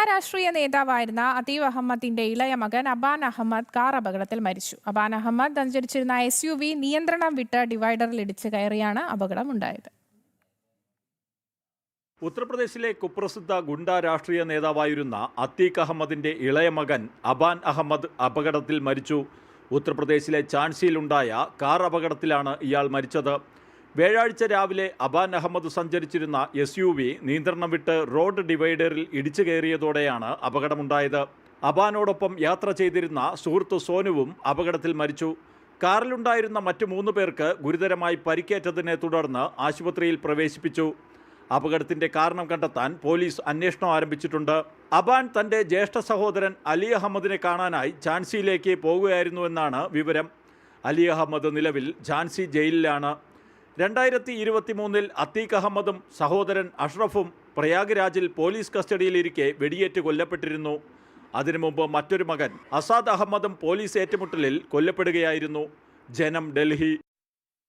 രാഷ്ട്രീയ നേതാവായിരുന്ന അതീവ് അഹമ്മദിന്റെ ഇളയ മകൻ അബാൻ അഹമ്മദ് കാർ അപകടത്തിൽ മരിച്ചു. അബാൻ അഹമ്മദ് സഞ്ചരിച്ചിരുന്ന SUV നിയന്ത്രണം വിട്ട് ഡിവൈഡറിൽ ഇടിച്ച് കയറിയാണ് അപകടമുണ്ടായത്. ഉത്തർപ്രദേശിലെ കുപ്രസിദ്ധ ഗുണ്ട രാഷ്ട്രീയ നേതാവായിരുന്ന അത്തീഖ് അഹമ്മദിന്റെ ഇളയ മകൻ അബാൻ അഹമ്മദ് അപകടത്തിൽ മരിച്ചു. ഉത്തർപ്രദേശിലെ ഝാൻസിയിലുണ്ടായ കാർ അപകടത്തിലാണ് ഇയാൾ മരിച്ചത്. വ്യാഴാഴ്ച രാവിലെ അബാൻ അഹമ്മദ് സഞ്ചരിച്ചിരുന്ന SUV നിയന്ത്രണം വിട്ട് റോഡ് ഡിവൈഡറിൽ ഇടിച്ചു കയറിയതോടെയാണ് അപകടമുണ്ടായത്. അബാനോടൊപ്പം യാത്ര ചെയ്തിരുന്ന സുഹൃത്ത് സോനുവും അപകടത്തിൽ മരിച്ചു. കാറിലുണ്ടായിരുന്ന മറ്റു 3 പേർക്ക് ഗുരുതരമായി പരിക്കേറ്റതിനെ തുടർന്ന് ആശുപത്രിയിൽ പ്രവേശിപ്പിച്ചു. അപകടത്തിന്റെ കാരണം കണ്ടെത്താൻ പോലീസ് അന്വേഷണം ആരംഭിച്ചിട്ടുണ്ട്. അബാൻ തന്റെ ജ്യേഷ്ഠ സഹോദരൻ അലി അഹമ്മദിനെ കാണാനായി ഝാൻസിയിലേക്ക് പോകുകയായിരുന്നുവെന്നാണ് വിവരം. അലി അഹമ്മദ് നിലവിൽ ഝാൻസി ജയിലിലാണ്. 2023 അത്തീഖ് അഹമ്മദും സഹോദരൻ അഷ്റഫും പ്രയാഗ്രാജിൽ പോലീസ് കസ്റ്റഡിയിലിരിക്കെ വെടിയേറ്റ് കൊല്ലപ്പെട്ടിരുന്നു. അതിനു മുമ്പ് മറ്റൊരു മകൻ അസാദ് അഹമ്മദും പോലീസ് ഏറ്റുമുട്ടലിൽ കൊല്ലപ്പെടുകയായിരുന്നു. ജനം, ഡൽഹി.